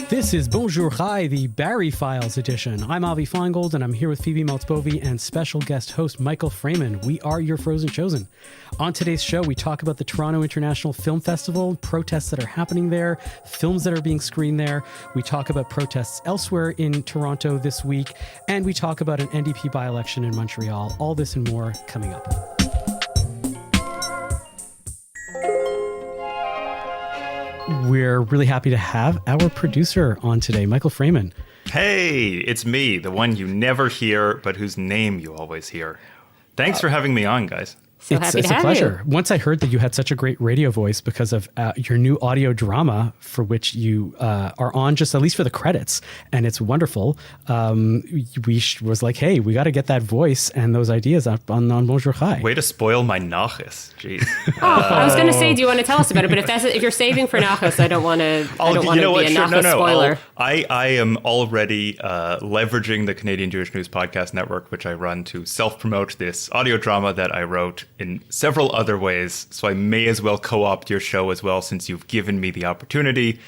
This is Bonjour Hi, the Bari Files edition. I'm Avi Feingold, and I'm here with Phoebe Maltzbovy and special guest host Michael Freeman. We are your Frozen Chosen. On today's show, we talk about the Toronto International Film Festival, protests that are happening there, films that are being screened there. We talk about protests elsewhere in Toronto this week, and we talk about an NDP by-election in Montreal. All this and more coming up. We're really happy to have our producer on today, Michael Freeman. Hey, it's me, the one you never hear, but whose name you always hear. Thanks for having me on, guys. It's a pleasure. Once I heard that you had such a great radio voice because of your new audio drama for which you are on just at least for the credits, and it's wonderful. Was like, hey, we got to get that voice and those ideas up on Bonjour Hi. Way to spoil my nachos. Jeez. I was going to say, do you want to tell us about it? But if you're saving for nachos, I don't want to. I don't want to be a nachos spoiler. I am already leveraging the Canadian Jewish News Podcast Network, which I run, to self-promote this audio drama that I wrote in several other ways, so I may as well co-opt your show as well, since you've given me the opportunity.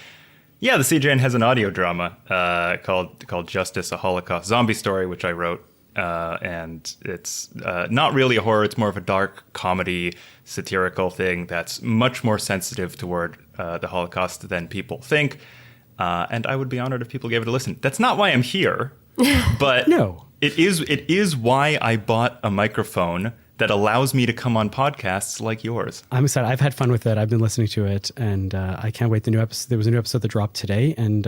Yeah, the CJN has an audio drama called Justice, a Holocaust Zombie Story, which I wrote, and it's not really a horror, it's more of a dark comedy, satirical thing that's much more sensitive toward the Holocaust than people think, and I would be honored if people gave it a listen. That's not why I'm here, but No. It is why I bought a microphone that allows me to come on podcasts like yours. I'm excited. I've had fun with it. I've been listening to it, and I can't wait. The new episode. There was a new episode that dropped today, and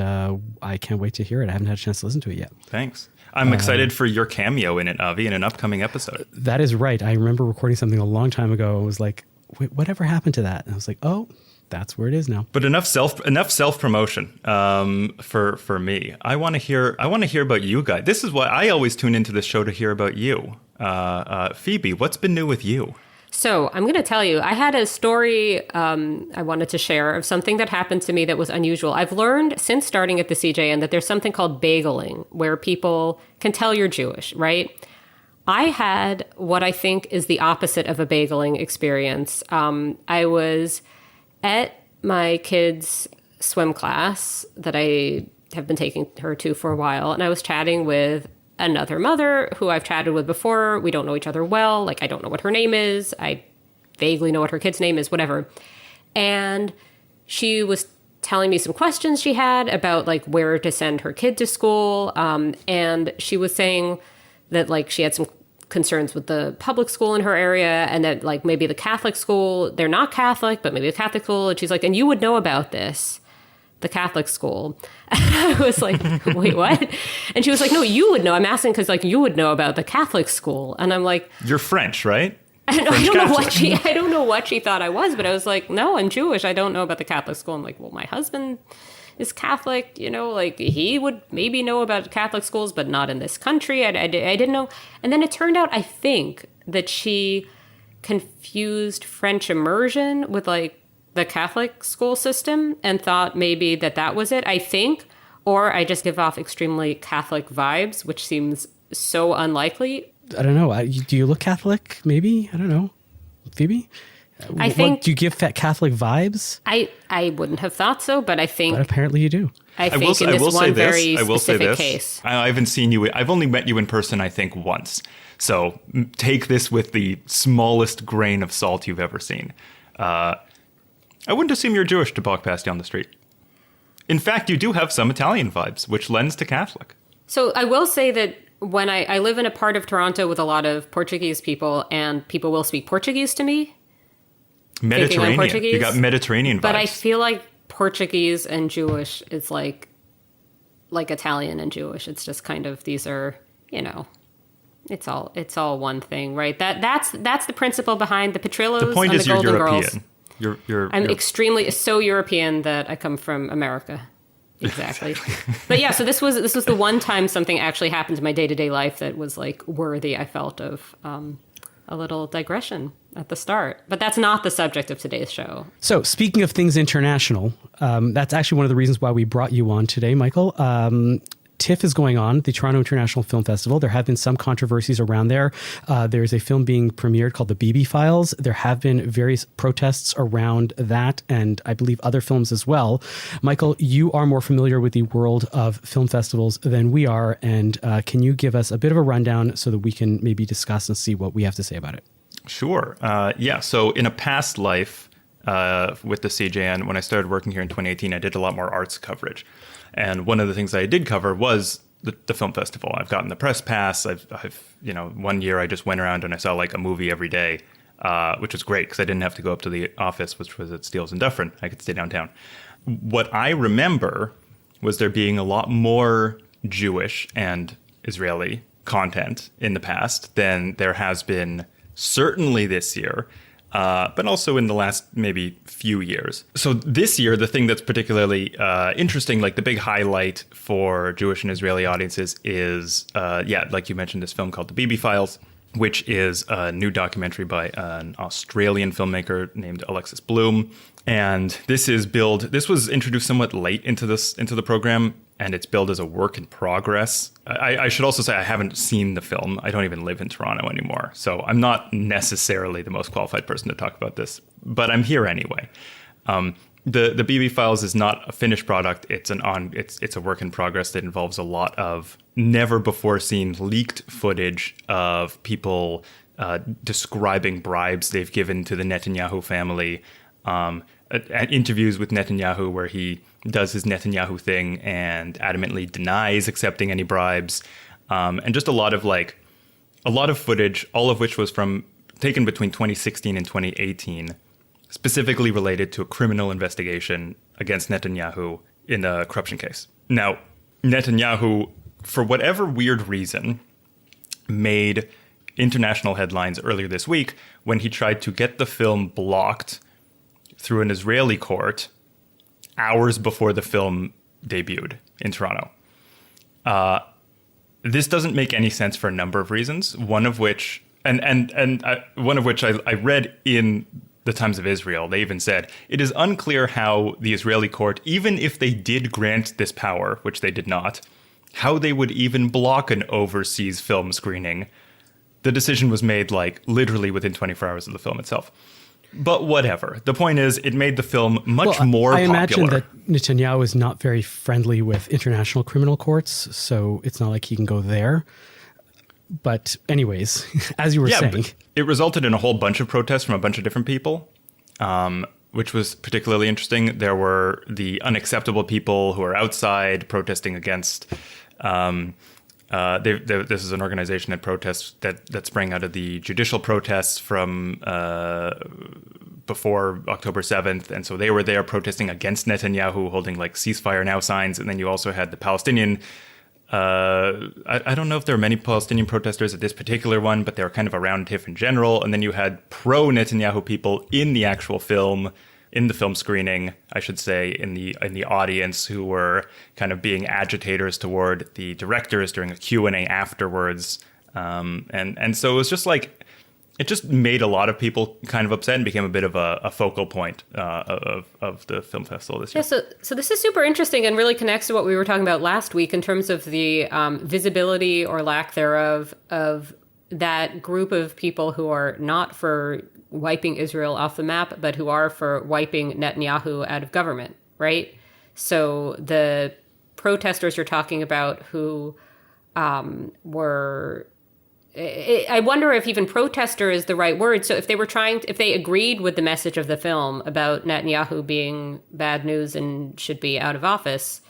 I can't wait to hear it. I haven't had a chance to listen to it yet. Thanks. I'm excited for your cameo in it, Avi, in an upcoming episode. That is right. I remember recording something a long time ago. I was like, wait, whatever happened to that? And I was like, oh, that's where it is now. But enough self promotion for me. I want to hear about you guys. This is why I always tune into this show, to hear about you. Phoebe, what's been new with you? So I'm going to tell you, I had a story I wanted to share of something that happened to me that was unusual. I've learned since starting at the CJN that there's something called bageling, where people can tell you're Jewish, right? I had what I think is the opposite of a bageling experience. I was at my kid's swim class that I have been taking her to for a while, and I was chatting with another mother who I've chatted with before. We don't know each other well. Like, I don't know what her name is. I vaguely know what her kid's name is, whatever. And she was telling me some questions she had about, like, where to send her kid to school. And she was saying that, like, she had some concerns with the public school in her area, and that, like, maybe the Catholic school, they're not Catholic, but maybe the Catholic school. And she's like, and you would know about this, the Catholic school. And I was like, wait, what? And she was like, no, you would know. I'm asking because, like, you would know about the Catholic school. And I'm like, you're French, right? I don't know what she thought I was, but I was like, no, I'm Jewish. I don't know about the Catholic school. I'm like, well, my husband is Catholic, you know, like, he would maybe know about Catholic schools, but not in this country. I didn't know. And then it turned out, I think, that she confused French immersion with, like, the Catholic school system and thought maybe that was it, I think. Or I just give off extremely Catholic vibes, which seems so unlikely. I don't know. Do you look Catholic, maybe? I don't know. Phoebe? I think. Do you give Catholic vibes? I wouldn't have thought so, but I think. But apparently you do. I think in this one very specific case. I haven't seen you. I've only met you in person, I think, once. So take this with the smallest grain of salt you've ever seen. I wouldn't assume you're Jewish to walk past you on the street. In fact, you do have some Italian vibes, which lends to Catholic. So I will say that when I live in a part of Toronto with a lot of Portuguese people, and people will speak Portuguese to me. Mediterranean. You got Mediterranean vibes. But I feel like Portuguese and Jewish is like Italian and Jewish. It's just kind of, these are, you know, it's all one thing, right? That's the principle behind the Petrillos and the Golden Girls. The point is you're European. I'm extremely so European that I come from America. Exactly. But yeah, so this was the one time something actually happened in my day-to-day life that was, like, worthy, I felt, of a little digression at the start. But that's not the subject of today's show. So speaking of things international, that's actually one of the reasons why we brought you on today, Michael. TIFF is going on, the Toronto International Film Festival. There have been some controversies around there. There's a film being premiered called the Bibi Files. There have been various protests around that, and I believe other films as well. Michael, you are more familiar with the world of film festivals than we are, and can you give us a bit of a rundown so that we can maybe discuss and see what we have to say about it? Sure. So in a past life with the CJN, when I started working here in 2018, I did a lot more arts coverage. And one of the things I did cover was the film festival. I've gotten the press pass. I've 1 year I just went around and I saw like a movie every day, which was great because I didn't have to go up to the office, which was at Steeles and Dufferin. I could stay downtown. What I remember was there being a lot more Jewish and Israeli content in the past than there has been certainly this year, but also in the last maybe few years. So this year, the thing that's particularly interesting, like the big highlight for Jewish and Israeli audiences is, like you mentioned, this film called The Bibi Files, which is a new documentary by an Australian filmmaker named Alexis Bloom. And this was introduced somewhat late into the program, and it's billed as a work in progress. I should also say I haven't seen the film. I don't even live in Toronto anymore, so I'm not necessarily the most qualified person to talk about this, but I'm here anyway. The Bibi Files is not a finished product. It's a work in progress that involves a lot of never before seen leaked footage of people describing bribes they've given to the Netanyahu family. Interviews with Netanyahu where he does his Netanyahu thing and adamantly denies accepting any bribes, and just a lot of footage, all of which was taken between 2016 and 2018, specifically related to a criminal investigation against Netanyahu in a corruption case. Now, Netanyahu, for whatever weird reason, made international headlines earlier this week when he tried to get the film blocked through an Israeli court hours before the film debuted in Toronto. This doesn't make any sense for a number of reasons. One of which I read in the Times of Israel. They even said it is unclear how the Israeli court, even if they did grant this power, which they did not, how they would even block an overseas film screening. The decision was made like literally within 24 hours of the film itself. But whatever. The point is, it made the film much more popular. I imagine that Netanyahu is not very friendly with international criminal courts, so it's not like he can go there. But anyways, as you were saying. It resulted in a whole bunch of protests from a bunch of different people, which was particularly interesting. There were the unacceptable people who are outside protesting against... this is an organization that protests that sprang out of the judicial protests from before October 7th. And so they were there protesting against Netanyahu, holding like ceasefire now signs. And then you also had the Palestinian. I don't know if there are many Palestinian protesters at this particular one, but they were kind of around TIFF in general. And then you had pro-Netanyahu people in the actual film, in the film screening, I should say, in the audience, who were kind of being agitators toward the directors during a Q&A afterwards. And so it was just like, it just made a lot of people kind of upset and became a bit of a focal point of the film festival this year. Yeah, so this is super interesting and really connects to what we were talking about last week in terms of the visibility or lack thereof of that group of people who are not for wiping Israel off the map, but who are for wiping Netanyahu out of government, right? So the protesters you're talking about who were... I wonder if even protester is the right word. So if they agreed with the message of the film about Netanyahu being bad news and should be out of office,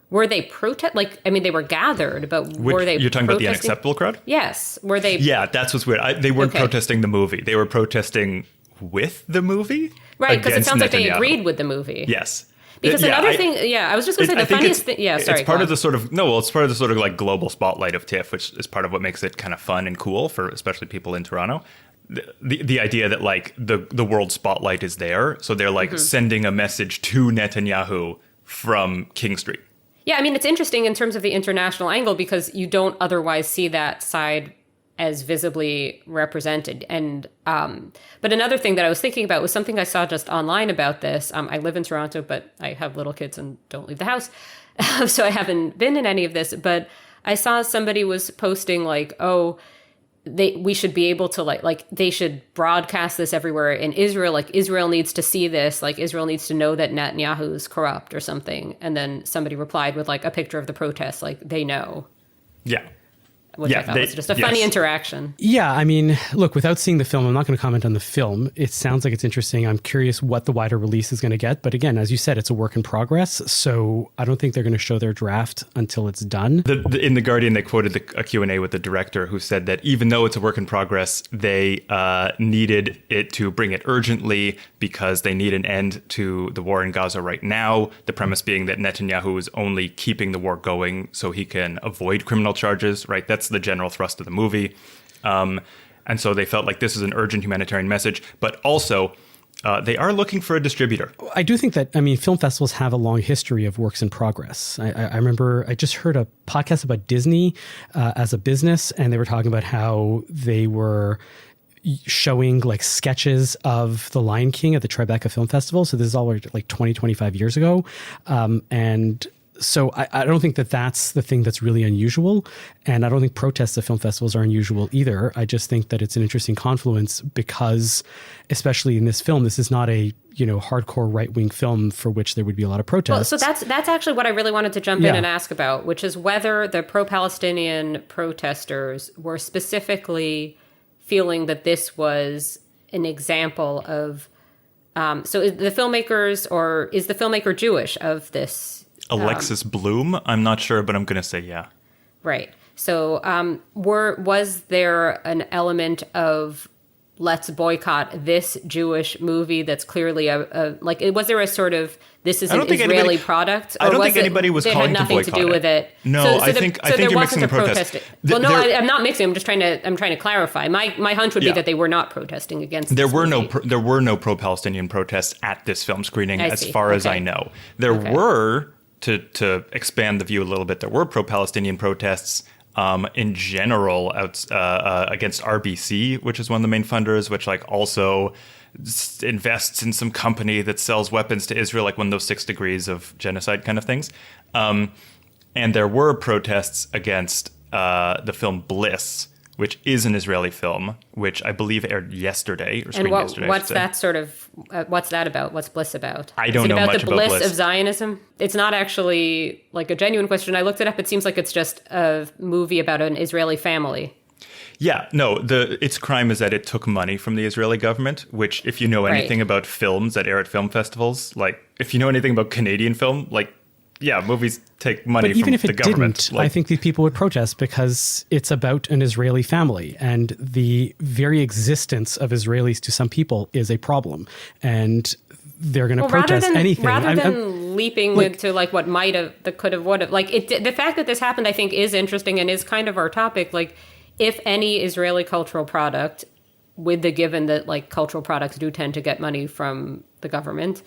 were they they were gathered, but were they... You're talking about the unacceptable crowd? Yes. Were they... Yeah, that's what's weird. They weren't protesting the movie. They were protesting with the movie? Right, because it sounds like they agreed with the movie. Yes. Because another thing, I was just going to say the funniest thing... Yeah, sorry. It's part of the sort of... it's part of the sort of like global spotlight of TIFF, which is part of what makes it kind of fun and cool for especially people in Toronto. The idea that like the world spotlight is there, so they're like sending a message to Netanyahu from King Street. Yeah, I mean, it's interesting in terms of the international angle because you don't otherwise see that side as visibly represented. And but another thing that I was thinking about was something I saw just online about this. I live in Toronto, but I have little kids and don't leave the house. So I haven't been in any of this. But I saw somebody was posting like, oh, we should be able to like they should broadcast this everywhere in Israel. Like Israel needs to see this. Like Israel needs to know that Netanyahu is corrupt or something. And then somebody replied with like a picture of the protests, like they know. Yeah. Which I thought was just a funny interaction. Yeah, I mean, look, without seeing the film, I'm not going to comment on the film. It sounds like it's interesting. I'm curious what the wider release is going to get. But again, as you said, it's a work in progress. So I don't think they're going to show their draft until it's done. In The Guardian, they quoted a Q&A with the director who said that even though it's a work in progress, they needed it to bring it urgently because they need an end to the war in Gaza right now. The premise being that Netanyahu is only keeping the war going so he can avoid criminal charges, right? That's the general thrust of the movie. And so they felt like this is an urgent humanitarian message, but also they are looking for a distributor. I do think that, I mean, film festivals have a long history of works in progress. I remember I just heard a podcast about Disney as a business, and they were talking about how they were showing like sketches of The Lion King at the Tribeca Film Festival. So this is all like 20, 25 years ago. And so I don't think that that's the thing that's really unusual. And I don't think protests at film festivals are unusual either. I just think that it's an interesting confluence because, especially in this film, this is not a, hardcore right-wing film for which there would be a lot of protests. Well, so that's actually what I really wanted to jump in and ask about, which is whether the pro-Palestinian protesters were specifically feeling that this was an example of, so is the filmmaker Jewish of this? Alexis Bloom, I'm not sure, but I'm going to say yeah. Right. So was there an element of let's boycott this Jewish movie that's clearly was there a sort of this is an Israeli product? I don't think anybody was calling to boycott it. It had nothing to do with it. No, I think you're mixing the protest. Well, no, I'm not mixing. I'm trying to clarify. My hunch would be that they were not protesting against. There were no pro-Palestinian protests at this film screening, as far as I know. There were. To expand the view a little bit, there were pro-Palestinian protests in general against RBC, which is one of the main funders, which also invests in some company that sells weapons to Israel, like one of those 6 degrees of genocide kind of things. And there were protests against the film Bliss, which is an Israeli film, which I believe aired yesterday or screened yesterday. What's that sort of? What's that about? What's Bliss about? I don't know much about Bliss. The bliss of Zionism? It's not actually like a genuine question. I looked it up. It seems like it's just a movie about an Israeli family. Yeah, no. Its crime is that it took money from the Israeli government. Which, if you know anything about films that air at film festivals, if you know anything about Canadian film, movies take money from the government. But even if it didn't, I think these people would protest because it's about an Israeli family. And the very existence of Israelis to some people is a problem. And they're going to protest anything. Rather than leaping to what might have, that could have, would have. The fact that this happened, I think, is interesting and is kind of our topic. If any Israeli cultural product, with the given that cultural products do tend to get money from the government,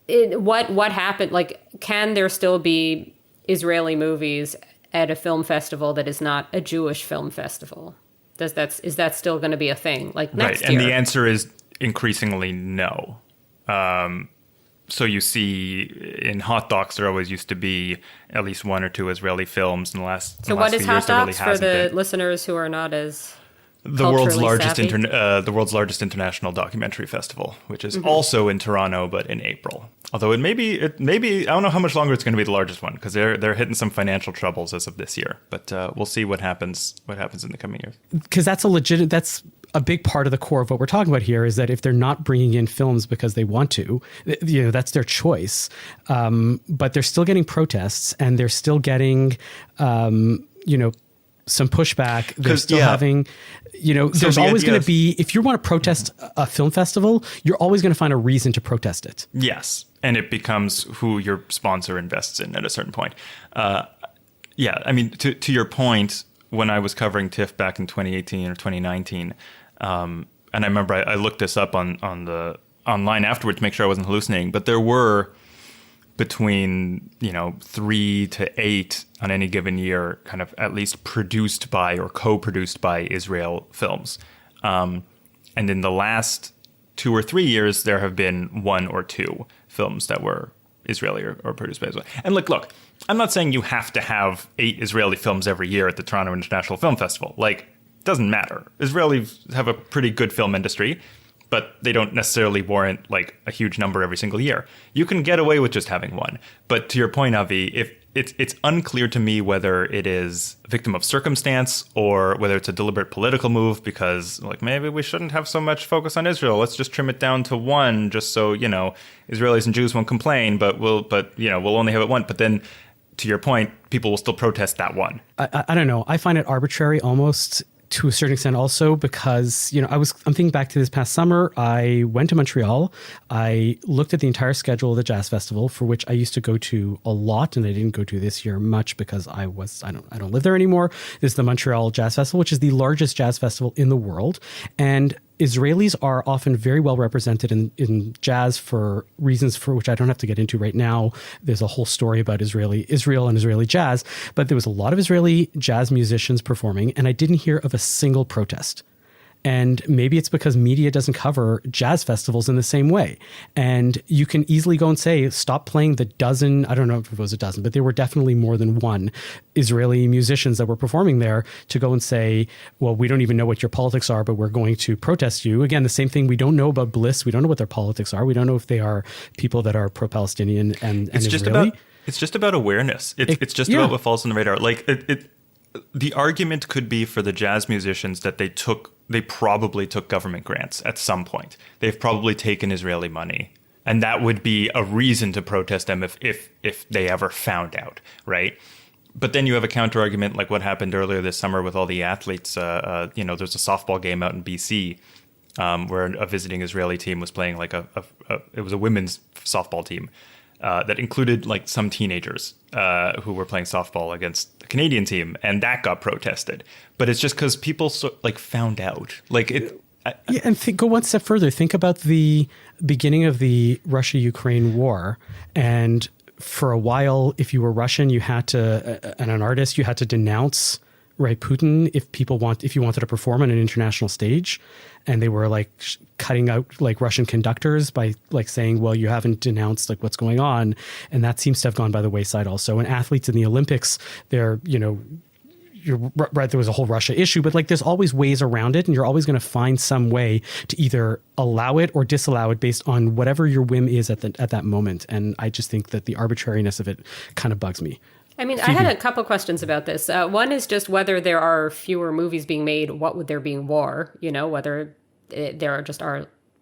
what happened? Can there still be Israeli movies at a film festival that is not a Jewish film festival? Is that still going to be a thing? Next year? And the answer is increasingly no. So you see, in Hot Docs, there always used to be at least 1 or 2 Israeli films in the last. So what is Hot Docs for the listeners who are not as the world's largest international documentary festival, which is also in Toronto, but in April. Although it may be I don't know how much longer it's going to be the largest one because they're hitting some financial troubles as of this year. But we'll see what happens in the coming years. Because that's a big part of the core of what we're talking about here is that if they're not bringing in films because they want to, that's their choice. But they're still getting protests and they're still getting, some pushback. They're still having, there's always going to be, if you want to protest a film festival, you're always going to find a reason to protest it. Yes. And it becomes who your sponsor invests in at a certain point. I mean, to your point, when I was covering TIFF back in 2018 or 2019, and I remember I looked this up on the online afterwards to make sure I wasn't hallucinating, but there were between, 3 to 8 on any given year, kind of at least produced by or co-produced by Israel films. And in the last 2 or 3 years, there have been 1 or 2 films that were Israeli or produced by Israel. And look, I'm not saying you have to have 8 Israeli films every year at the Toronto International Film Festival. Like, it doesn't matter. Israelis have a pretty good film industry, but they don't necessarily warrant like a huge number every single year. You can get away with just having 1. But to your point, Avi, if it's unclear to me whether it is a victim of circumstance or whether it's a deliberate political move, because like maybe we shouldn't have so much focus on Israel. Let's just trim it down to 1 just so, Israelis and Jews won't complain, but we'll only have it 1. But then to your point, people will still protest that 1. I don't know. I find it arbitrary almost to a certain extent also because, I'm thinking back to this past summer. I went to Montreal. I looked at the entire schedule of the jazz festival, for which I used to go to a lot, and I didn't go to this year much because I don't live there anymore. This is the Montreal Jazz Festival, which is the largest jazz festival in the world. And Israelis are often very well represented in jazz for reasons for which I don't have to get into right now. There's a whole story about Israel and Israeli jazz, but there was a lot of Israeli jazz musicians performing, and I didn't hear of a single protest. And maybe it's because media doesn't cover jazz festivals in the same way. And you can easily go and say, stop playing the dozen, I don't know if it was a dozen, but there were definitely more than 1 Israeli musicians that were performing there, to go and say, well, we don't even know what your politics are, but we're going to protest you. Again, the same thing. We don't know about Bliss. We don't know what their politics are. We don't know if they are people that are pro-Palestinian and Israeli. It's just about awareness. It's just about what falls on the radar. Like the argument could be for the jazz musicians that they probably took government grants at some point. They've probably taken Israeli money. And that would be a reason to protest them if they ever found out, right? But then you have a counter argument like what happened earlier this summer with all the athletes. There's a softball game out in BC where a visiting Israeli team was playing like it was a women's softball team. That included like some teenagers who were playing softball against the Canadian team, and that got protested. But it's just because people found out. And go one step further. Think about the beginning of the Russia-Ukraine war, and for a while, if you were Russian, you had to, and an artist, you had to denounce Putin if you wanted to perform on an international stage. And they were like cutting out like Russian conductors by like saying, well, you haven't denounced like what's going on. And that seems to have gone by the wayside also. And athletes in the Olympics, you're right, there was a whole Russia issue, but like there's always ways around it, and you're always going to find some way to either allow it or disallow it based on whatever your whim is at that moment. And I just think that the arbitrariness of it kind of bugs me. I mean, Phoebe. I had a couple questions about this. One is just whether there are fewer movies being made. What would there be in war? Whether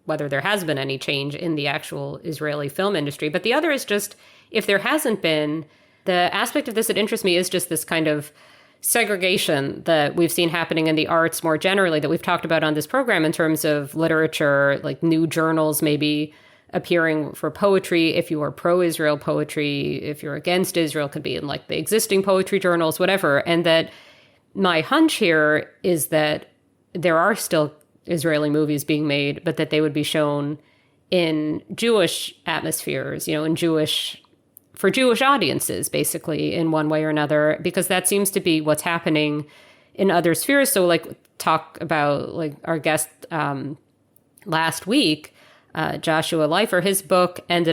whether there has been any change in the actual Israeli film industry. But the other is just if there hasn't been, the aspect of this that interests me is just this kind of segregation that we've seen happening in the arts more generally that we've talked about on this program in terms of literature, like new journals maybe appearing for poetry. If you are pro-Israel poetry, if you're against Israel, could be in like the existing poetry journals, whatever. And that my hunch here is that there are still Israeli movies being made, but that they would be shown in Jewish atmospheres, for Jewish audiences, basically, in one way or another, because that seems to be what's happening in other spheres. So like talk about like our guest last week, Joshua Leifer, his book event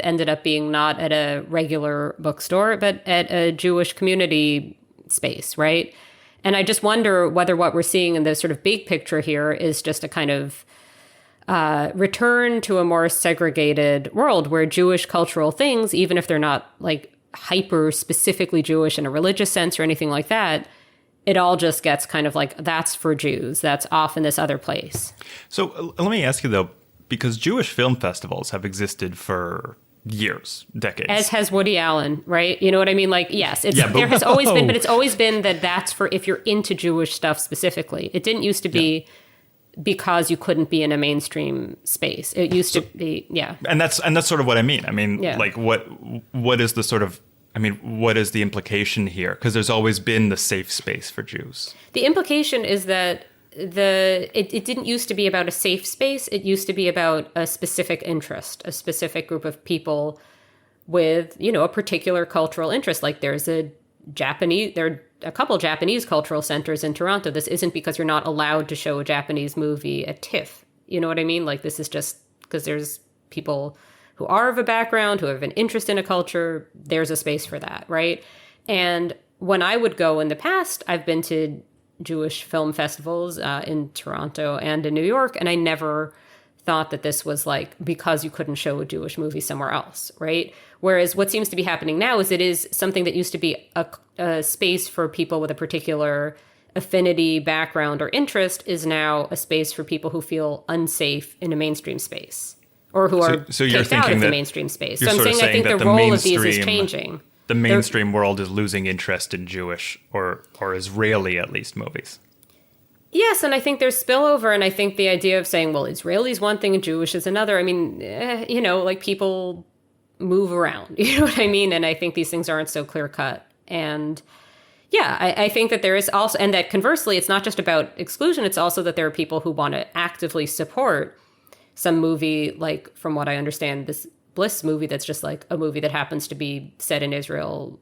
ended up being not at a regular bookstore, but at a Jewish community space, right? And I just wonder whether what we're seeing in the sort of big picture here is just a kind of return to a more segregated world where Jewish cultural things, even if they're not like hyper specifically Jewish in a religious sense or anything like that, it all just gets kind of like, that's for Jews, that's off in this other place. So let me ask you, though, because Jewish film festivals have existed for years, decades. As has Woody Allen, right? You know what I mean? Like, yes, there has always been, but it's always been that's for if you're into Jewish stuff specifically. It didn't used to be because you couldn't be in a mainstream space. It used to be, And that's sort of what I mean. I mean, like what is the sort of, what is the implication here? Because there's always been the safe space for Jews. The implication is that it didn't used to be about a safe space. It used to be about a specific interest, a specific group of people with, a particular cultural interest. Like there are a couple Japanese cultural centers in Toronto. This isn't because you're not allowed to show a Japanese movie at TIFF. You know what I mean? Like this is just because there's people who are of a background, who have an interest in a culture. There's a space for that, right? And when I would go in the past, I've been to Jewish film festivals in Toronto and in New York, and I never thought that this was like because you couldn't show a Jewish movie somewhere else, right? Whereas what seems to be happening now is it is something that used to be a space for people with a particular affinity, background, or interest is now a space for people who feel unsafe in a mainstream space or who are kicked out of the mainstream space. So I'm saying I think the role of these is changing. The mainstream world is losing interest in Jewish or Israeli, at least, movies. Yes, and I think there's spillover, and I think the idea of saying, well, Israeli is one thing and Jewish is another. I mean, like people move around, you know what I mean? And I think these things aren't so clear cut. And yeah, I think that there is also, and that conversely, it's not just about exclusion, it's also that there are people who want to actively support some movie, like from what I understand, this Bliss movie that's just like a movie that happens to be set in Israel,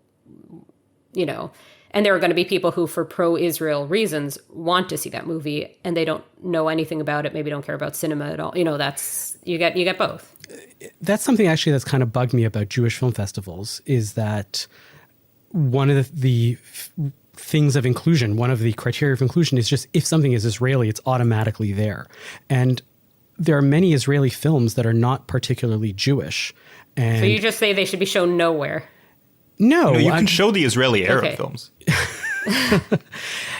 and there are going to be people who, for pro-Israel reasons, want to see that movie, and they don't know anything about it, maybe don't care about cinema at all. That's, you get both. That's something actually that's kind of bugged me about Jewish film festivals, is that one of the things of inclusion, one of the criteria of inclusion is just if something is Israeli, it's automatically there. And there are many Israeli films that are not particularly Jewish. And so you just say they should be shown nowhere? No, you can show the Israeli Arab films.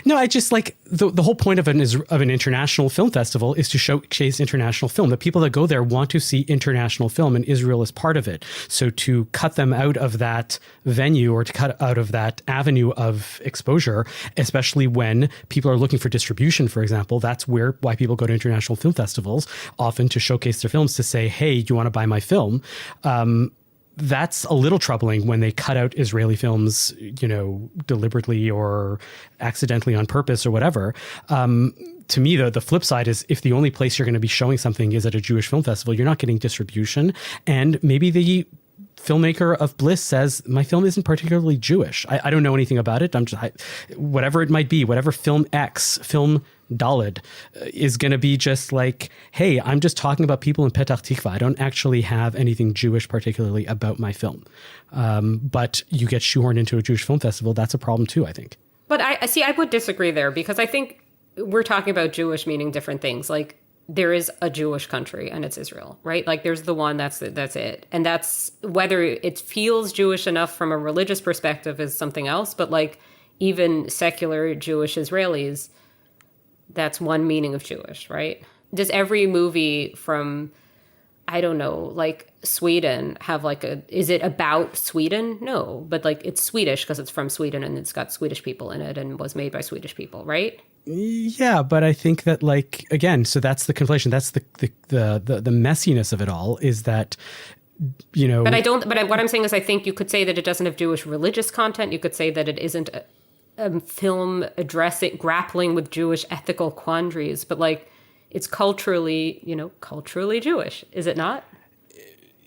No, I just like the whole point of an international film festival is to showcase international film. The people that go there want to see international film, and Israel is part of it. So to cut them out of that venue or to cut out of that avenue of exposure, especially when people are looking for distribution, for example, that's why people go to international film festivals, often to showcase their films, to say, hey, do you want to buy my film? That's a little troubling when they cut out Israeli films, deliberately or accidentally on purpose or whatever. To me, the flip side is if the only place you're going to be showing something is at a Jewish film festival, you're not getting distribution. And maybe the filmmaker of Bliss says, my film isn't particularly Jewish. I don't know anything about it. Whatever it might be, whatever film X, film Dalet is going to be just like, hey, I'm just talking about people in Petah Tikva. I don't actually have anything Jewish particularly about my film. But you get shoehorned into a Jewish film festival. That's a problem too, I think. But I would disagree there, because I think we're talking about Jewish meaning different things. Like there is a Jewish country and it's Israel, right? Like there's the one, that's it. And that's whether it feels Jewish enough from a religious perspective is something else. But like even secular Jewish Israelis, that's one meaning of Jewish, right? Does every movie from, I don't know, like Sweden have is it about Sweden? No, but like it's Swedish because it's from Sweden and it's got Swedish people in it and was made by Swedish people, right? Yeah, but I think that again, so that's the conflation. That's the messiness of it all, is that, But what I'm saying is I think you could say that it doesn't have Jewish religious content. You could say that it isn't a film grappling with Jewish ethical quandaries, but it's culturally Jewish, is it not?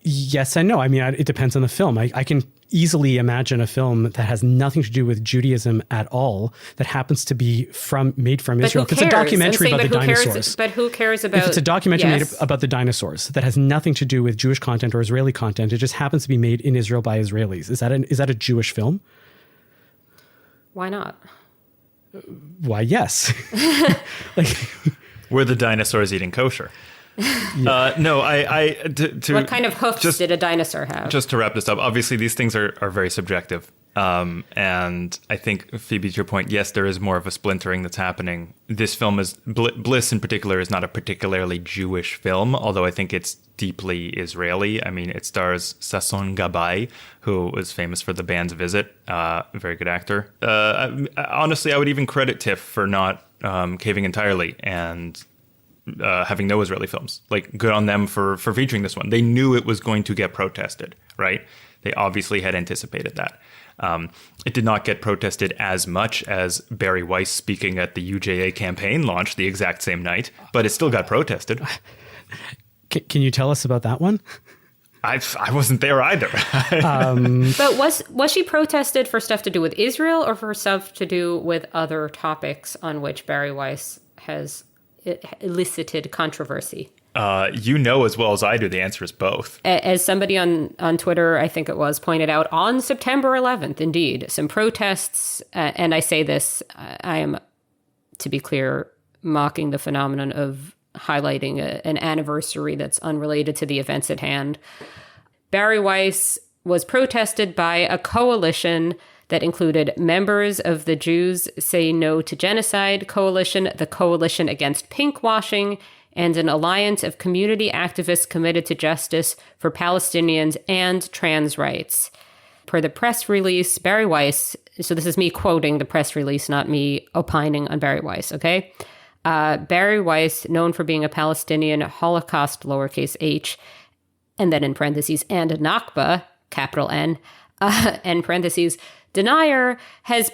Yes and no. I mean, it depends on the film. I can easily imagine a film that has nothing to do with Judaism at all, that happens to be made from Israel. If it's a documentary about the dinosaurs. But who cares about... If it's a documentary made about the dinosaurs that has nothing to do with Jewish content or Israeli content, it just happens to be made in Israel by Israelis. Is that a Jewish film? Why not? Why, yes. Were the dinosaurs eating kosher? No, what kind of hoofs did a dinosaur have? Just to wrap this up, obviously these things are very subjective. And I think, Phoebe, to your point, yes, there is more of a splintering that's happening. This film Bliss in particular is not a particularly Jewish film, although I think it's deeply Israeli. I mean, it stars Sasson Gabay, who was famous for The Band's Visit, a very good actor. Honestly, I would even credit TIFF for not caving entirely and having no Israeli films. Like, good on them for featuring this one. They knew it was going to get protested, right? They obviously had anticipated that. It did not get protested as much as Bari Weiss speaking at the UJA campaign launch the exact same night, but it still got protested. Can you tell us about that one? I wasn't there either. But was she protested for stuff to do with Israel or for stuff to do with other topics on which Bari Weiss has elicited controversy? You know as well as I do, the answer is both. As somebody on Twitter, I think it was, pointed out, on September 11th, indeed, some protests, and I say this, I am, to be clear, mocking the phenomenon of highlighting an anniversary that's unrelated to the events at hand. Bari Weiss was protested by a coalition that included members of the Jews Say No to Genocide Coalition, the Coalition Against Pinkwashing, and an alliance of community activists committed to justice for Palestinians and trans rights. Per the press release, Bari Weiss, so this is me quoting the press release, not me opining on Bari Weiss, okay? Bari Weiss, known for being a Palestinian Holocaust, lowercase h, and then in parentheses, and Nakba, capital N, and parentheses, denier, has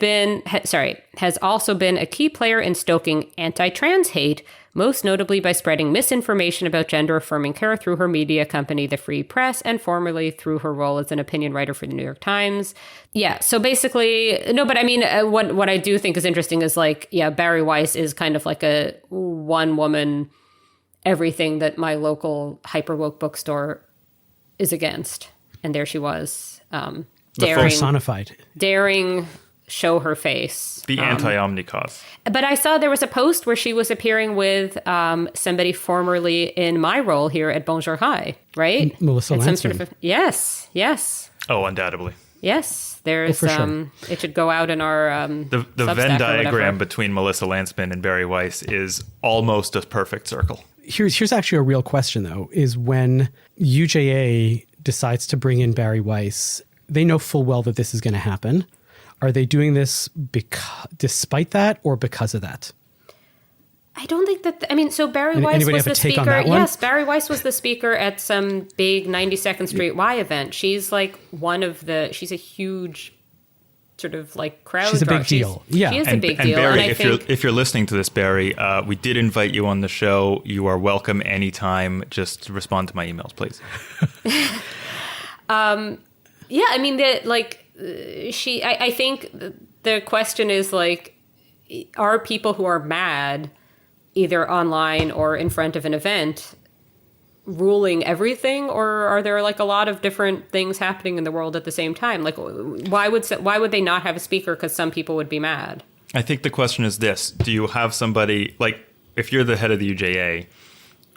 also been a key player in stoking anti-trans hate, most notably by spreading misinformation about gender-affirming care through her media company, The Free Press, and formerly through her role as an opinion writer for the New York Times. Yeah, so basically, no, but I mean, what I do think is interesting is like, yeah, Bari Weiss is kind of like a one-woman everything that my local hyper-woke bookstore is against. And there she was, daring show her face. The anti-omni cause. But I saw there was a post where she was appearing with somebody formerly in my role here at Bonjour High, right? Melissa Lansman. Yes. Oh, undoubtedly. Yes, there's. Sure. It should go out in our the Venn diagram between Melissa Lansman and Bari Weiss is almost a perfect circle. Here's actually a real question though: is when UJA decides to bring in Bari Weiss, they know full well that this is going to happen. Are they doing this despite that or because of that? I don't think that... so Bari Weiss was the speaker. Yes, Bari Weiss was the speaker at some big 92nd Street Y event. She's like she's a huge sort of like crowd. She's a big deal. Yeah. She is a big deal. Barry, if you're listening to this, Barry, we did invite you on the show. You are welcome anytime. Just respond to my emails, please. Yeah, I mean, I think the question is like, are people who are mad, either online or in front of an event, ruling everything, or are there like a lot of different things happening in the world at the same time? Like, why would they not have a speaker? Because some people would be mad. I think the question is this: do you have somebody like, if you're the head of the UJA,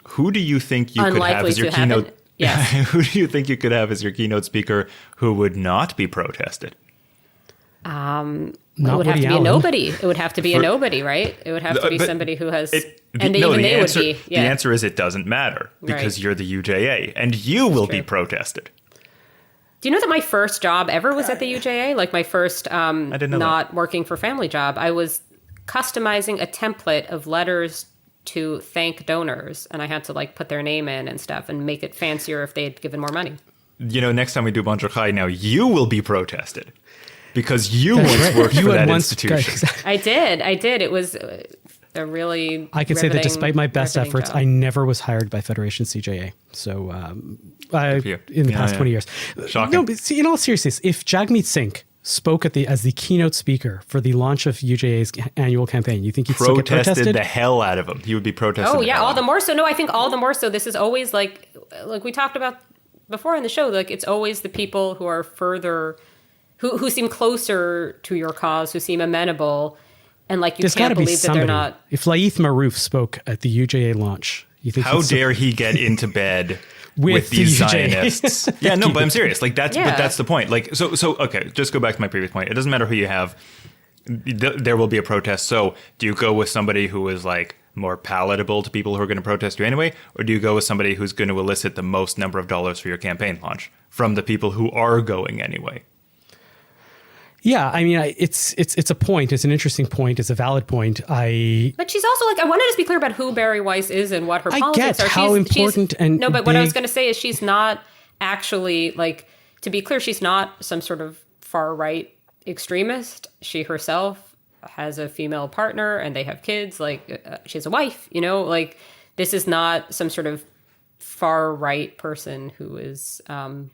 who do you think you could have as your keynote? Yes. Who do you think you could have as your keynote speaker who would not be protested? It would have to be a nobody. It would have to be a nobody, right? It would have to be somebody who has... The answer is it doesn't matter because you're the UJA and you will be protested. Do you know that my first job ever was at the UJA? Like my first not working for family job. I was customizing a template of letters to thank donors, and I had to like put their name in and stuff and make it fancier if they had given more money. Next time we do Bonjour Chai, now you will be protested because you once worked for that institution. I did. It was a really I can say that despite my best efforts, job. I never was hired by Federation CJA. So in the past 20 years. Shocking. No, but see, in all seriousness, if Jagmeet Singh spoke as the keynote speaker for the launch of UJA's annual campaign, you think he'd still get protested? The hell out of him. He would be protested. Oh yeah, all the more so. No, I think all the more so. This is always like we talked about before in the show. Like it's always the people who are further, who seem closer to your cause, who seem amenable, and like you can't believe that they're not. If Laith Marouf spoke at the UJA launch, you think how dare he get into bed? With these Zionists. Yeah, no, but I'm serious. Like but that's the point. Like, so okay, just go back to my previous point. It doesn't matter who you have. There will be a protest. So do you go with somebody who is like more palatable to people who are going to protest you anyway? Or do you go with somebody who's going to elicit the most number of dollars for your campaign launch from the people who are going anyway? Yeah, I mean, it's a point. It's an interesting point. It's a valid point. But she's also like, I wanted to be clear about who Bari Weiss is and what her politics are. How important and no, but big. What I was going to say is she's not actually, like, to be clear, she's not some sort of far right extremist. She herself has a female partner and they have kids. Like, she has a wife. Like, this is not some sort of far right person who is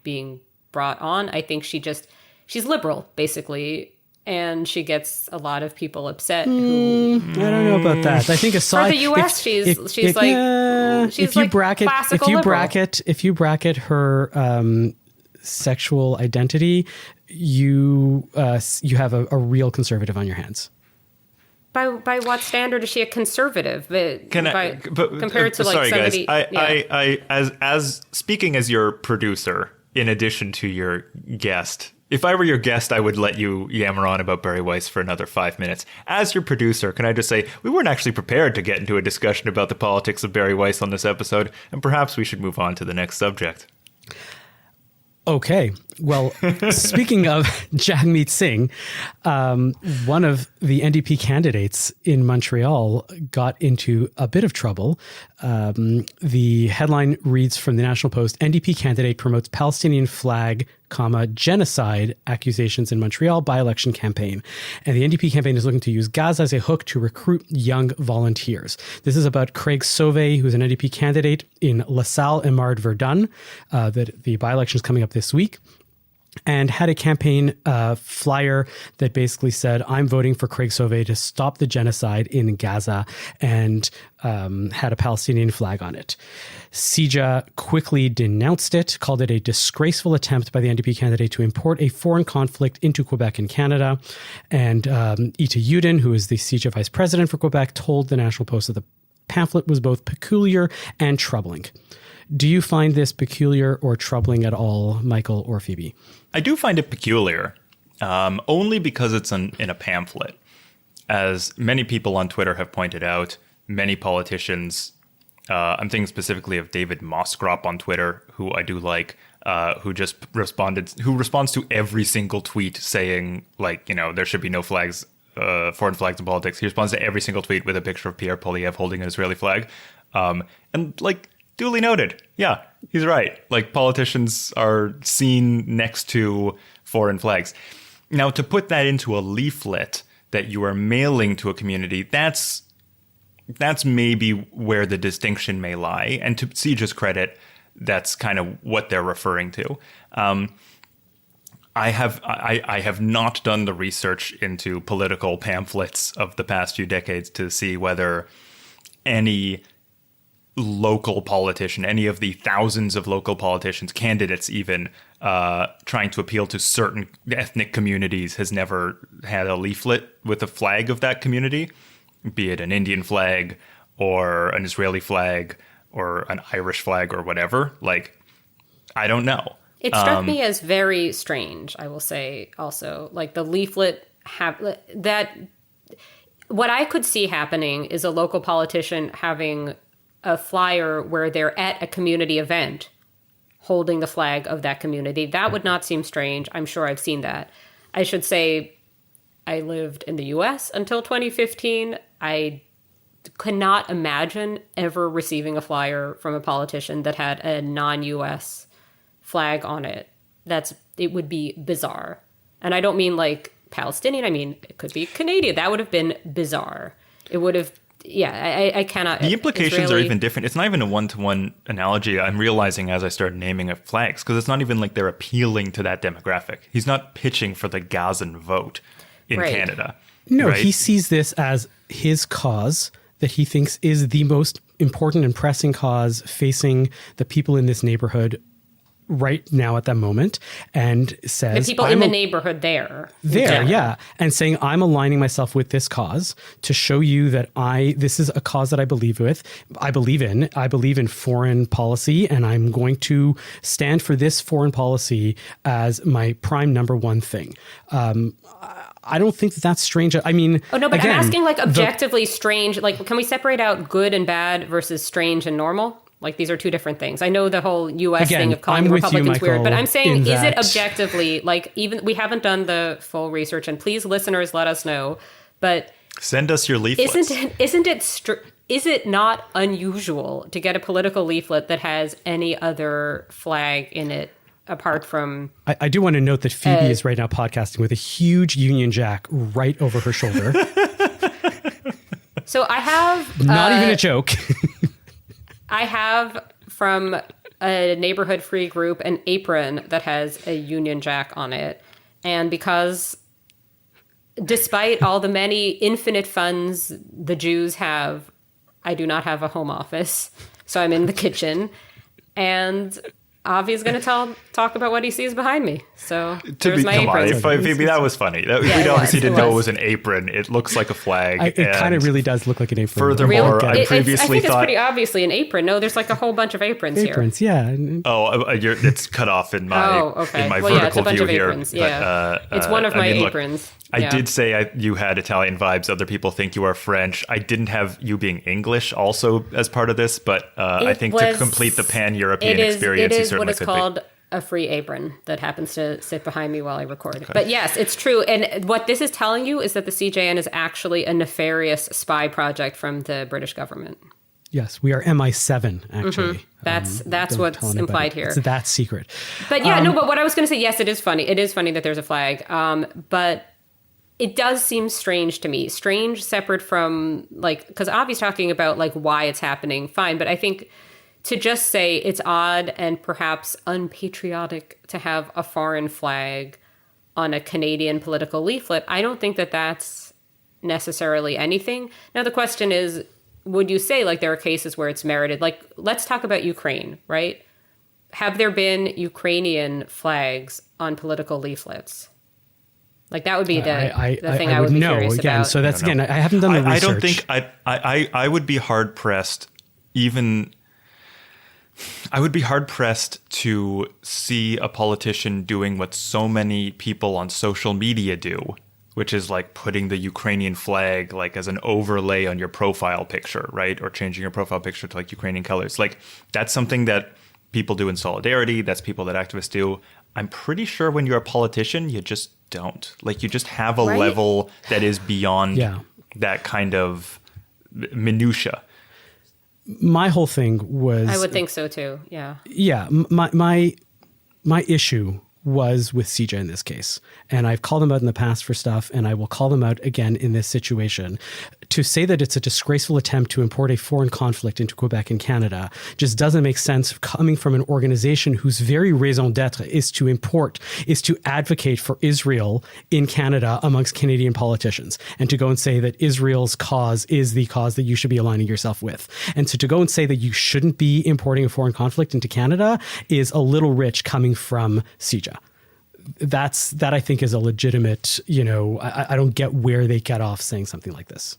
being brought on. I think she's liberal, basically, and she gets a lot of people upset. I don't know about that. I think aside for the U.S., she's like classical liberal. If you bracket her sexual identity, you have a real conservative on your hands. By what standard is she a conservative? Compared to sorry, somebody, guys. I as speaking as your producer, in addition to your guest. If I were your guest, I would let you yammer on about Bari Weiss for another 5 minutes. As your producer, can I just say, we weren't actually prepared to get into a discussion about the politics of Bari Weiss on this episode, and perhaps we should move on to the next subject. Okay. Well, speaking of Jagmeet Singh, one of the NDP candidates in Montreal got into a bit of trouble. The headline reads from the National Post, NDP candidate promotes Palestinian flag, genocide accusations in Montreal by-election campaign. And the NDP campaign is looking to use Gaza as a hook to recruit young volunteers. This is about Craig Sauvé, who's an NDP candidate in LaSalle and Verdun. That the by-election is coming up this week. And had a campaign flyer that basically said, I'm voting for Craig Sauvé to stop the genocide in Gaza, and had a Palestinian flag on it. CIJA quickly denounced it, called it a disgraceful attempt by the NDP candidate to import a foreign conflict into Quebec and Canada. And Ita Uden, who is the CIJA vice president for Quebec, told the National Post that the pamphlet was both peculiar and troubling. Do you find this peculiar or troubling at all, Michael or Phoebe? I do find it peculiar, only because it's in a pamphlet. As many people on Twitter have pointed out, many politicians, I'm thinking specifically of David Moskrop on Twitter, who I do like, who responds to every single tweet saying, like, there should be no flags, foreign flags in politics. He responds to every single tweet with a picture of Pierre Poilievre holding an Israeli flag. And, like, duly noted. Yeah, he's right. Like, politicians are seen next to foreign flags. Now, to put that into a leaflet that you are mailing to a community, that's maybe where the distinction may lie. And to CIJA's credit, that's kind of what they're referring to. I have not done the research into political pamphlets of the past few decades to see whether any local politician, any of the thousands of local politicians, candidates even, trying to appeal to certain ethnic communities has never had a leaflet with a flag of that community, be it an Indian flag or an Israeli flag or an Irish flag or whatever. Like, I don't know. It struck me as very strange, I will say also. Like, the leaflet what I could see happening is a local politician having a flyer where they're at a community event holding the flag of that community. That would not seem strange. I'm sure I've seen that. I should say I lived in the US until 2015. I could not imagine ever receiving a flyer from a politician that had a non-US flag on it. It would be bizarre. And I don't mean like Palestinian. I mean, it could be Canadian. That would have been bizarre. It would have, I cannot. The implications are even different. It's not even a one-to-one analogy. I'm realizing as I start naming flags, because it's not even like they're appealing to that demographic. He's not pitching for the Gazan vote in Canada. No, right? He sees this as his cause that he thinks is the most important and pressing cause facing the people in this neighborhood right now at that moment, and says the people in the neighborhood there, and saying, I'm aligning myself with this cause to show you that this is a cause that I believe in. I believe in foreign policy, and I'm going to stand for this foreign policy as my prime number one thing. I don't think that's strange. I mean, but again, I'm asking, like, objectively strange. Like, can we separate out good and bad versus strange and normal? Like, these are two different things. I know the whole U.S. Again, thing of calling I'm with you, Republicans weird, but Michael, I'm saying, in is it that- objectively, like, even we haven't done the full research, and please, listeners, let us know. But Send us your leaflets. is it not unusual to get a political leaflet that has any other flag in it apart from? I do want to note that Phoebe is right now podcasting with a huge Union Jack right over her shoulder. So I have Not even a joke. I have from a neighborhood free group an apron that has a Union Jack on it. And because despite all the many infinite funds the Jews have, I do not have a home office. So I'm in the kitchen. And Avi's going to talk about what he sees behind me. So there's my apron. Phoebe, that was funny. We obviously didn't know it was an apron. It looks like a flag. It kind of really does look like an apron. Furthermore, Really? I previously I think thought... it's pretty obviously an apron. No, there's like a whole bunch of aprons here. Aprons, yeah. it's cut off in my in my vertical it's a bunch view of here. aprons. Yeah. It's one of my aprons. I did say you had Italian vibes. Other people think you are French. I didn't have you being English also as part of this, but I think to complete the pan-European experience, you certainly what is could called a free apron that happens to sit behind me while I record. Okay. But yes, it's true. And what this is telling you is that the CJN is actually a nefarious spy project from the British government. Yes, we are MI7, actually. Mm-hmm. That's what's implied here. It's that secret. But yeah, but what I was going to say, yes, it is funny. It is funny that there's a flag. But it does seem strange to me. Strange separate from, like, because Avi's talking about, like, why it's happening. Fine. But I think to just say it's odd and perhaps unpatriotic to have a foreign flag on a Canadian political leaflet, I don't think that that's necessarily anything. Now, the question is, would you say, like, there are cases where it's merited? Like, let's talk about Ukraine, right? Have there been Ukrainian flags on political leaflets? Like, that would be the thing I would be curious again, about. So that's, again, I haven't done the research. I don't think, I would be hard-pressed even... I would be hard-pressed to see a politician doing what so many people on social media do, which is like putting the Ukrainian flag like as an overlay on your profile picture, right? Or changing your profile picture to like Ukrainian colors. Like, that's something that people do in solidarity. That's people that activists do. I'm pretty sure when you're a politician, you just don't. Like, you just have a level that is beyond that kind of minutia. My whole thing was... I would think so too, yeah. Yeah, my issue was with CJ in this case. And I've called them out in the past for stuff, and I will call them out again in this situation. To say that it's a disgraceful attempt to import a foreign conflict into Quebec and Canada just doesn't make sense coming from an organization whose very raison d'etre is to advocate for Israel in Canada amongst Canadian politicians, and to go and say that Israel's cause is the cause that you should be aligning yourself with. And so to go and say that you shouldn't be importing a foreign conflict into Canada is a little rich coming from CJ. That I think is a legitimate, I don't get where they get off saying something like this.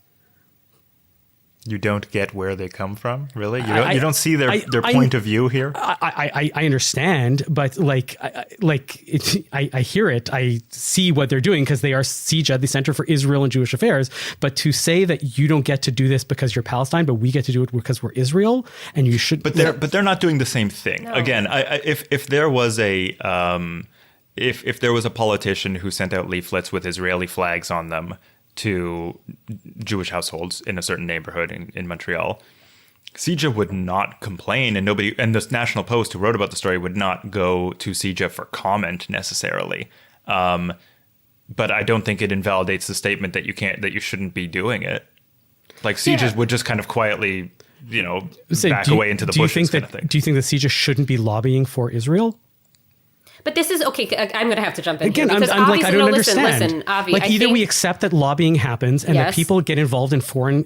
You don't get where they come from, really? You don't see their point of view here? I understand, but I hear it. I see what they're doing because they are CJA, the Center for Israel and Jewish Affairs. But to say that you don't get to do this because you're Palestine, but we get to do it because we're Israel, and you should. But they're not doing the same thing. No. Again, if there was a if there was a politician who sent out leaflets with Israeli flags on them to Jewish households in a certain neighborhood in Montreal, CJA would not complain, and the National Post, who wrote about the story, would not go to CJA for comment necessarily. But I don't think it invalidates the statement that you shouldn't be doing it. Like, CJA would just kind of quietly, back away into the bushes kind of thing. Do you think that CJA shouldn't be lobbying for Israel? But this is okay. I'm going to have to jump in again. Here I'm like, I don't understand. Listen, Avi. Like, either we accept that lobbying happens and that people get involved in foreign,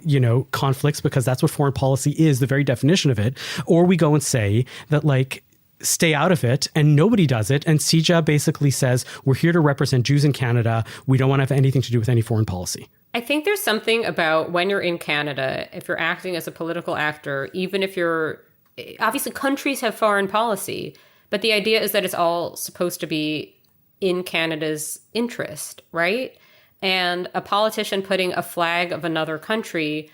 conflicts because that's what foreign policy is, the very definition of it, or we go and say that, like, stay out of it, and nobody does it. And CJA basically says, we're here to represent Jews in Canada. We don't want to have anything to do with any foreign policy. I think there's something about when you're in Canada, if you're acting as a political actor, even if obviously countries have foreign policy, but the idea is that it's all supposed to be in Canada's interest, right? And a politician putting a flag of another country,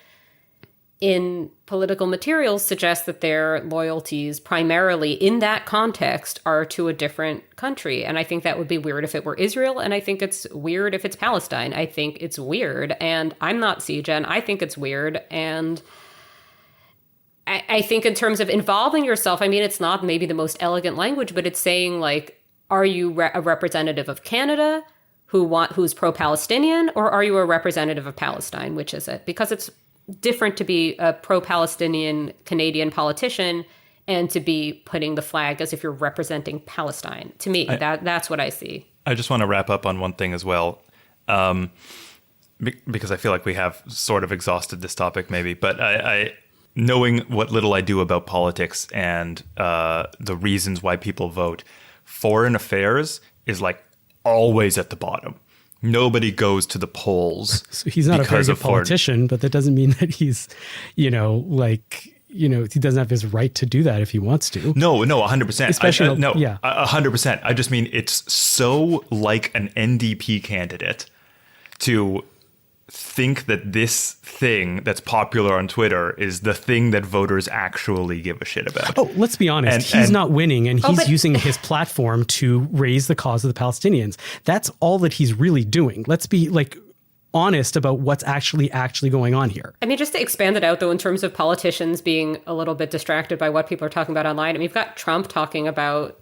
in political materials suggest that their loyalties primarily in that context are to a different country. And I think that would be weird if it were Israel. And I think it's weird if it's Palestine. I think it's weird. And I'm not CGen. I think it's weird. And I think in terms of involving yourself, I mean, it's not maybe the most elegant language, but it's saying like, are you a representative of Canada who's pro-Palestinian, or are you a representative of Palestine? Which is it? Because it's different to be a pro-Palestinian Canadian politician and to be putting the flag as if you're representing Palestine. To me, that's what I see. I just want to wrap up on one thing as well, because I feel like we have sort of exhausted this topic maybe, but I knowing what little I do about politics and the reasons why people vote, foreign affairs is like always at the bottom. Nobody goes to the polls. So he's not a very good politician, but that doesn't mean that he's, he doesn't have his right to do that if he wants to. No, 100%. Especially, 100%. I just mean it's so like an NDP candidate to think that this thing that's popular on Twitter is the thing that voters actually give a shit about. Oh, let's be honest. He's not winning, and he's using his platform to raise the cause of the Palestinians. That's all that he's really doing. Let's be honest about what's actually going on here. I mean, just to expand it out, though, in terms of politicians being a little bit distracted by what people are talking about online. I mean, you've got Trump talking about,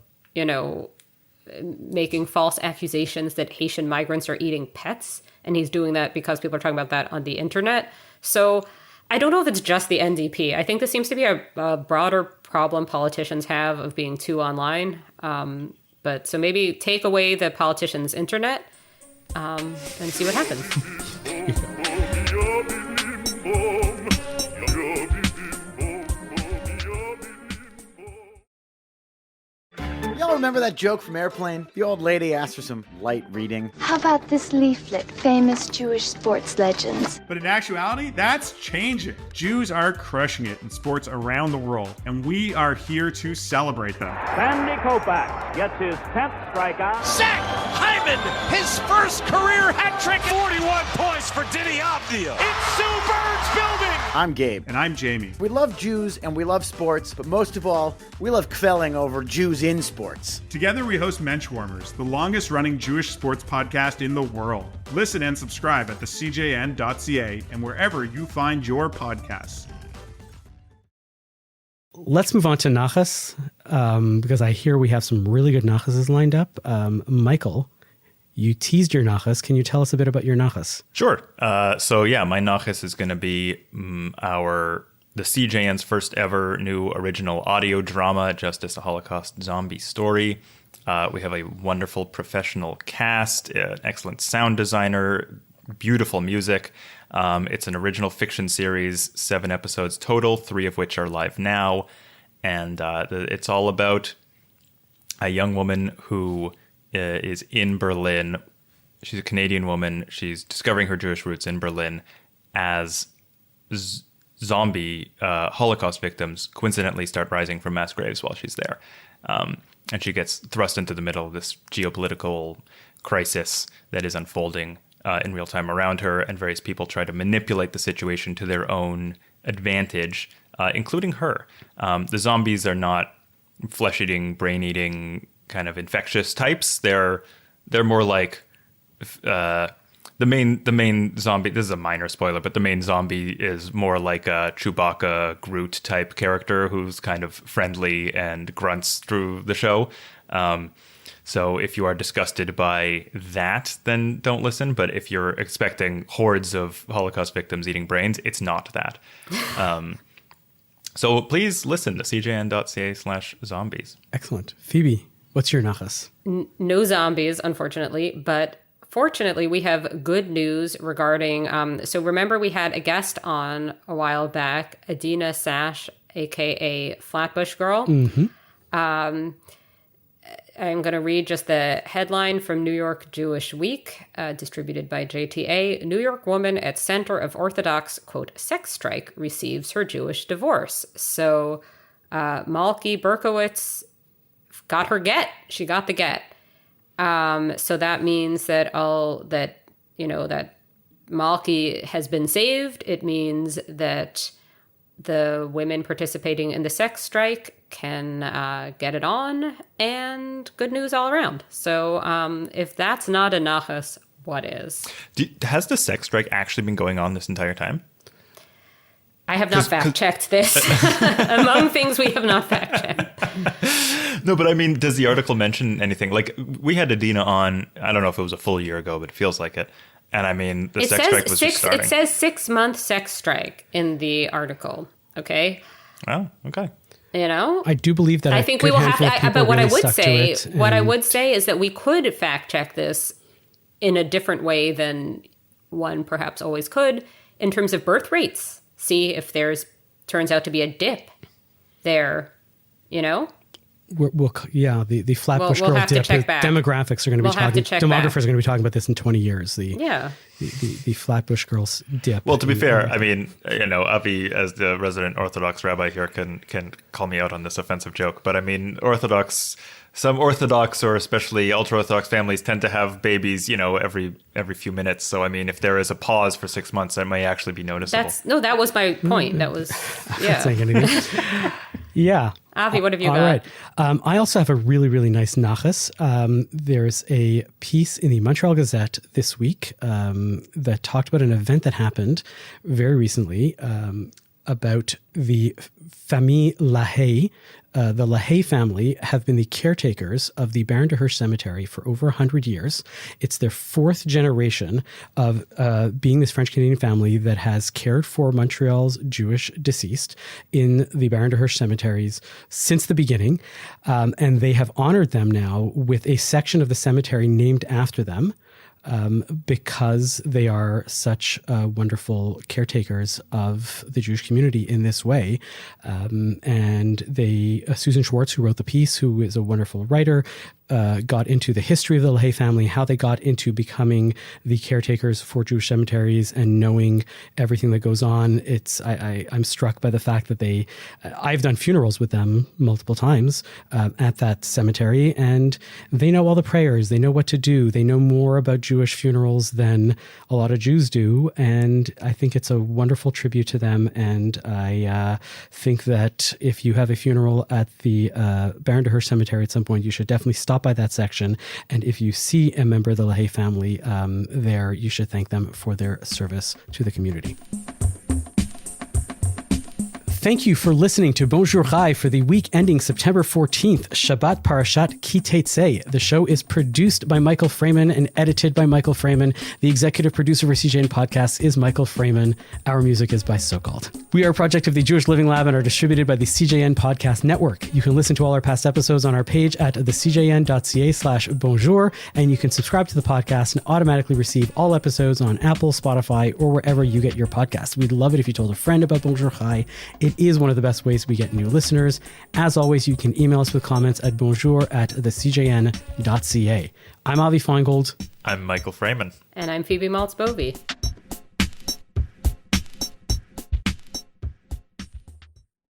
making false accusations that Haitian migrants are eating pets. And he's doing that because people are talking about that on the internet. So I don't know if it's just the NDP. I think this seems to be a broader problem politicians have of being too online. But so maybe take away the politicians' internet and see what happens. Y'all remember that joke from Airplane? The old lady asked for some light reading. How about this leaflet, famous Jewish sports legends? But in actuality, that's changing. Jews are crushing it in sports around the world, and we are here to celebrate them. Sandy Koufax gets his 10th strikeout. Zach Hyman, his first career hat trick. 41 points for Diddy Avdia. It's Sue Bird's building. I'm Gabe. And I'm Jamie. We love Jews and we love sports, but most of all, we love kvelling over Jews in sports. Together we host Menschwarmers, the longest running Jewish sports podcast in the world. Listen and subscribe at thecjn.ca and wherever you find your podcasts. Let's move on to nachas, because I hear we have some really good nachases lined up. Michael, you teased your nachas. Can you tell us a bit about your nachas? Sure. My nachas is going to be the CJN's first ever new original audio drama, Justice, a Holocaust Zombie Story. We have a wonderful professional cast, an excellent sound designer, beautiful music. It's an original fiction series, 7 episodes total, 3 of which are live now. And it's all about a young woman who is in Berlin. She's a Canadian woman. She's discovering her Jewish roots in Berlin as zombie Holocaust victims coincidentally start rising from mass graves while she's there. And she gets thrust into the middle of this geopolitical crisis that is unfolding in real time around her, and various people try to manipulate the situation to their own advantage, including her. The zombies are not flesh-eating, brain-eating kind of infectious types. They're more like the main zombie. This is a minor spoiler, but the main zombie is more like a Chewbacca Groot type character who's kind of friendly and grunts through the show. So if you are disgusted by that, then don't listen. But if you're expecting hordes of Holocaust victims eating brains, it's not that. So please listen to cjn.ca/zombies. Excellent. Phoebe, what's your nachas? No zombies, unfortunately, but fortunately we have good news regarding, so remember we had a guest on a while back, Adina Sash, aka Flatbush Girl. Mm-hmm. I'm going to read just the headline from New York Jewish Week, distributed by JTA. New York woman at center of Orthodox, quote, sex strike receives her Jewish divorce. So Malki Berkowitz got her get. She got the get. So that means that that Malki has been saved. It means that the women participating in the sex strike can get it on, and good news all around. So if that's not a nachas, what is? Has the sex strike actually been going on this entire time? I have not fact-checked this. Among things we have not fact-checked. No, but I mean, does the article mention anything? Like, we had Adina on, I don't know if it was a full year ago, but it feels like it. And I mean, the sex strike was just starting. It says 6-month sex strike in the article, okay? Oh, okay. You know? I do believe that I think we will have to, but what I would say is that we could fact-check this in a different way than one perhaps always could in terms of birth rates. See if turns out to be a dip there, you know? The Flatbush girl dip. Demographics are going to be talking. Demographers are going to be talking about this in 20 years. The Flatbush girls dip. Well, to be fair, I mean, Avi, as the resident Orthodox rabbi here, can call me out on this offensive joke. But I mean, some Orthodox or especially ultra-Orthodox families tend to have babies, every few minutes. So I mean, if there is a pause for 6 months, that may actually be noticeable. That was my point. That was Not saying anything. Yeah. Avi, what have you got? All right. I also have a really, really nice nachas. There's a piece in the Montreal Gazette this week that talked about an event that happened very recently about the famille Lahaye. The Lahaye family have been the caretakers of the Baron de Hirsch Cemetery for over 100 years. It's their fourth generation of being this French-Canadian family that has cared for Montreal's Jewish deceased in the Baron de Hirsch cemeteries since the beginning. And they have honored them now with a section of the cemetery named after them. Because they are such wonderful caretakers of the Jewish community in this way. And Susan Schwartz, who wrote the piece, who is a wonderful writer, got into the history of the Lahaye family, how they got into becoming the caretakers for Jewish cemeteries and knowing everything that goes on. I'm struck by the fact that I've done funerals with them multiple times at that cemetery, and they know all the prayers. They know what to do. They know more about Jewish funerals than a lot of Jews do, and I think it's a wonderful tribute to them. And I think that if you have a funeral at the Baron de Hirsch Cemetery at some point, you should definitely stop by that section. And if you see a member of the Lahaye family there, you should thank them for their service to the community. Thank you for listening to Bonjour Chai for the week ending September 14th, Shabbat Parashat Ki Teitzei. The show is produced by Michael Freeman and edited by Michael Freeman. The executive producer for CJN Podcasts is Michael Freeman. Our music is by So-Called. We are a project of the Jewish Living Lab and are distributed by the CJN Podcast Network. You can listen to all our past episodes on our page at thecjn.ca/bonjour, and you can subscribe to the podcast and automatically receive all episodes on Apple, Spotify, or wherever you get your podcasts. We'd love it if you told a friend about Bonjour Chai. It is one of the best ways we get new listeners. As always, you can email us with comments at bonjour@thecjn.ca. I'm Avi Feingold. I'm Michael Freeman. And I'm Phoebe Maltz-Bovey.